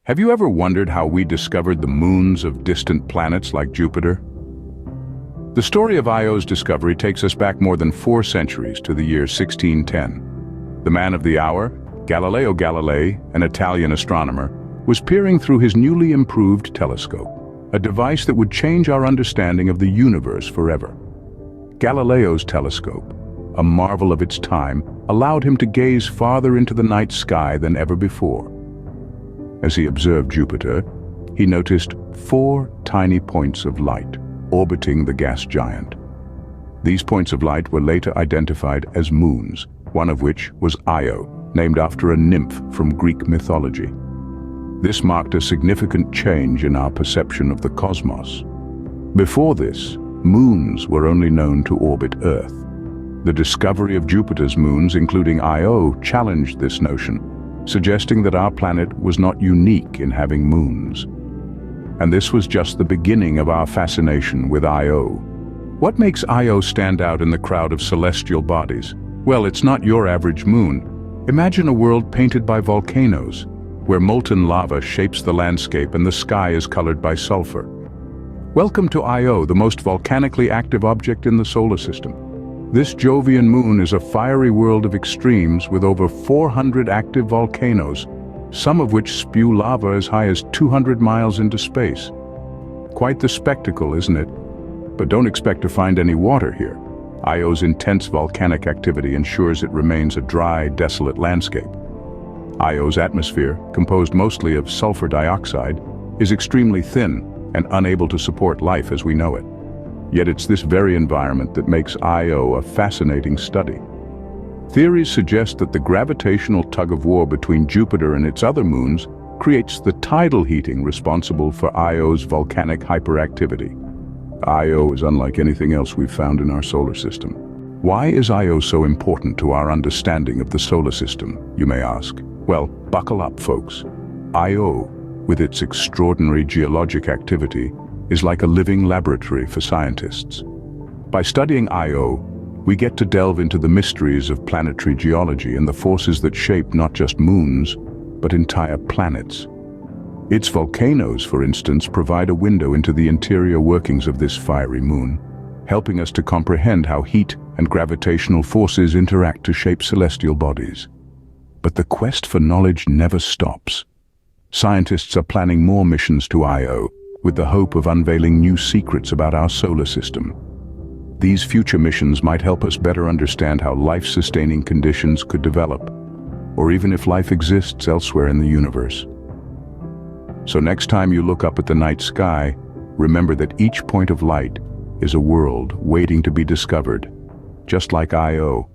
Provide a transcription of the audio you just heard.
Have you ever wondered how we discovered the moons of distant planets like Jupiter? The story of Io's discovery takes us back more than 4 centuries to the year 1610. The man of the hour, Galileo Galilei, an Italian astronomer, was peering through his newly improved telescope, a device that would change our understanding of the universe forever. Galileo's telescope, a marvel of its time, allowed him to gaze farther into the night sky than ever before. As he observed Jupiter, he noticed 4 tiny points of light orbiting the gas giant. These points of light were later identified as moons, one of which was Io, named after a nymph from Greek mythology. This marked a significant change in our perception of the cosmos. Before this, moons were only known to orbit Earth. The discovery of Jupiter's moons, including Io, challenged this notion, suggesting that our planet was not unique in having moons. And this was just the beginning of our fascination with Io. What makes Io stand out in the crowd of celestial bodies? Well, it's not your average moon. Imagine a world painted by volcanoes, where molten lava shapes the landscape and the sky is colored by sulfur. Welcome to Io, the most volcanically active object in the solar system. This Jovian moon is a fiery world of extremes with over 400 active volcanoes, some of which spew lava as high as 200 miles into space. Quite the spectacle, isn't it? But don't expect to find any water here. Io's intense volcanic activity ensures it remains a dry, desolate landscape. Io's atmosphere, composed mostly of sulfur dioxide, is extremely thin and unable to support life as we know it. Yet it's this very environment that makes Io a fascinating study. Theories suggest that the gravitational tug-of-war between Jupiter and its other moons creates the tidal heating responsible for Io's volcanic hyperactivity. Io is unlike anything else we've found in our solar system. Why is Io so important to our understanding of the solar system, you may ask? Well, buckle up, folks. Io, with its extraordinary geologic activity, is like a living laboratory for scientists. By studying Io, we get to delve into the mysteries of planetary geology and the forces that shape not just moons, but entire planets. Its volcanoes, for instance, provide a window into the interior workings of this fiery moon, helping us to comprehend how heat and gravitational forces interact to shape celestial bodies. But the quest for knowledge never stops. Scientists are planning more missions to Io, with the hope of unveiling new secrets about our solar system. These future missions might help us better understand how life-sustaining conditions could develop, or even if life exists elsewhere in the universe. So next time you look up at the night sky, remember that each point of light is a world waiting to be discovered, just like Io.